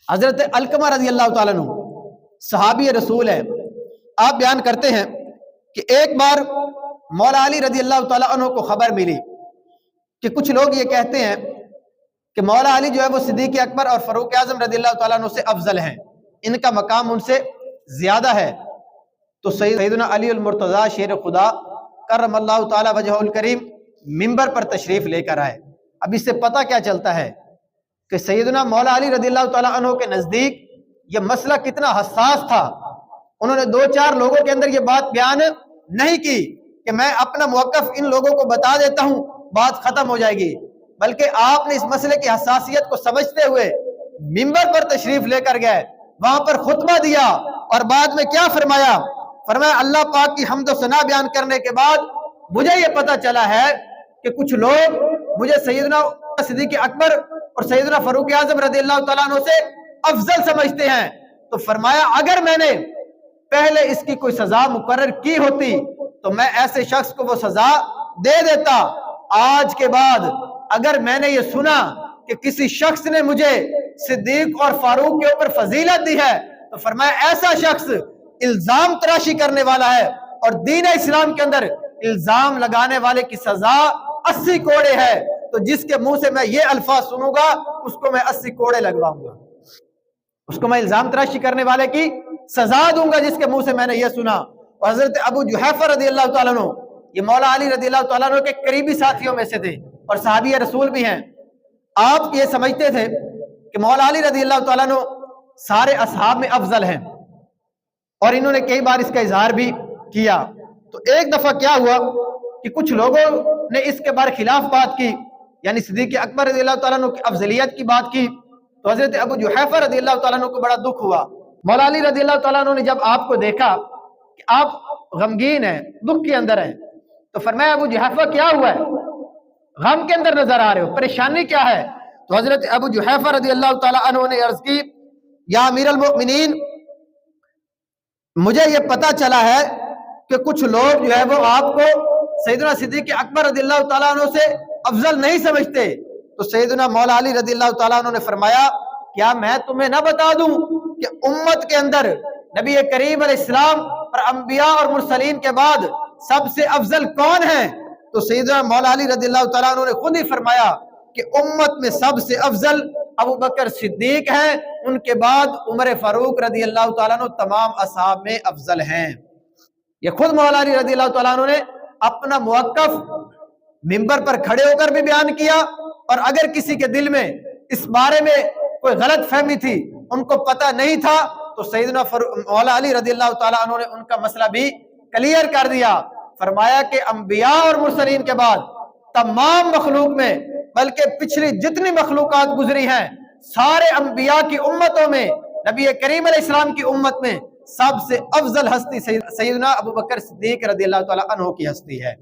حضرت علقمہ رضی اللہ تعالیٰ عنہ صحابی رسول ہے، آپ بیان کرتے ہیں کہ ایک بار مولا علی رضی اللہ تعالیٰ عنہ کو خبر ملی کہ کچھ لوگ یہ کہتے ہیں کہ مولا علی جو ہے وہ صدیق اکبر اور فاروق اعظم رضی اللہ تعالیٰ عنہ سے افضل ہیں، ان کا مقام ان سے زیادہ ہے۔ تو سیدنا علی المرتضیٰ شیر خدا کرم اللہ تعالیٰ وجہہ الکریم منبر پر تشریف لے کر آئے۔ اب اس سے پتہ کیا چلتا ہے کہ سیدنا مولا علی رضی اللہ تعالیٰ عنہ کے نزدیک یہ مسئلہ کتنا حساس تھا۔ انہوں نے دو چار لوگوں کے اندر یہ بات بیان نہیں کی کہ میں اپنا موقف ان لوگوں کو بتا دیتا ہوں، بات ختم ہو جائے گی، بلکہ آپ نے اس مسئلے کی حساسیت کو سمجھتے ہوئے منبر پر تشریف لے کر گئے، وہاں پر خطبہ دیا اور بعد میں کیا فرمایا؟ فرمایا اللہ پاک کی حمد و ثنا بیان کرنے کے بعد مجھے یہ پتہ چلا ہے کہ کچھ لوگ مجھے سیدنا صدیق اکبر اور سیدنا فاروق اعظم رضی اللہ تعالیٰ عنہ سے افضل سمجھتے ہیں۔ تو فرمایا اگر میں نے پہلے اس کی کوئی سزا مقرر کی ہوتی تو میں ایسے شخص کو وہ سزا دے دیتا۔ آج کے بعد اگر میں نے یہ سنا کہ کسی شخص نے مجھے صدیق اور فاروق کے اوپر فضیلت دی ہے تو فرمایا ایسا شخص الزام تراشی کرنے والا ہے، اور دین اسلام کے اندر الزام لگانے والے کی سزا 80 کوڑے ہے۔ تو جس کے منہ سے میں یہ الفاظ سنوں گا اس کو میں 80 کوڑے لگواؤں گا، اس کو میں الزام تراشی کرنے والے کی سزا دوں گا جس کے منہ سے میں نے یہ سنا۔ اور حضرت ابو جحیفہ رضی اللہ تعالیٰ عنہ یہ مولا علی رضی اللہ تعالیٰ عنہ کے قریبی ساتھیوں میں سے تھے اور صحابی رسول بھی ہیں۔ آپ یہ سمجھتے تھے کہ مولا علی رضی اللہ تعالیٰ عنہ سارے اصحاب میں افضل ہیں، اور انہوں نے کئی بار اس کا اظہار بھی کیا۔ تو ایک دفعہ کیا ہوا کہ کچھ لوگوں نے اس کے بارے خلاف بات کی، یعنی صدیق اکبر رضی اللہ تعالیٰ عنہ کی افضلیت کی بات کی۔ تو حضرت ابو جحیفہ رضی اللہ تعالیٰ عنہ کو بڑا دکھ ہوا۔ مولا علی رضی اللہ تعالیٰ عنہ نے جب آپ کو دیکھا کہ آپ غمگین ہیں، دکھ کے اندر ہیں، تو فرمایا ابو جحیفہ کیا ہوا ہے؟ غم کے اندر نظر آ رہے ہو، پریشانی کیا ہے؟ تو حضرت ابو جحیفہ رضی اللہ تعالیٰ عنہ نے عرض کی یا امیر المؤمنین، مجھے یہ پتا چلا ہے کہ کچھ لوگ جو ہے وہ آپ کو سیدنا صدیق اکبر رضی اللہ تعالیٰ عنہ سے افضل نہیں سمجھتے۔ تو سیدنا مولا علی رضی اللہ تعالیٰ عنہ نے فرمایا کیا میں تمہیں نہ بتا دوں کہ امت کے اندر نبی کریم علیہ السلام اور انبیاء اور مرسلین کے بعد سب سے افضل کون ہیں؟ تو سیدنا مولا علی رضی اللہ تعالیٰ عنہ نے خود ہی فرمایا کہ امت میں سب سے افضل ابو بکر صدیق ہیں، ان کے بعد عمر فاروق رضی اللہ تعالیٰ عنہ تمام اصحاب میں افضل ہیں۔ یہ خود مولا علی رضی اللہ تعالیٰ عنہ نے اپنا موقف منبر پر کھڑے ہو کر بھی بیان کیا، اور اگر کسی کے دل میں اس بارے میں کوئی غلط فہمی تھی، ان کو پتہ نہیں تھا، تو سیدنا مولا علی رضی اللہ تعالیٰ عنہ نے ان کا مسئلہ بھی کلیئر کر دیا۔ فرمایا کہ انبیاء اور مرسلین کے بعد تمام مخلوق میں، بلکہ پچھلی جتنی مخلوقات گزری ہیں، سارے انبیاء کی امتوں میں، نبی کریم علیہ السلام کی امت میں سب سے افضل ہستی سیدنا ابو بکر صدیق رضی اللہ تعالیٰ عنہ کی ہستی ہے۔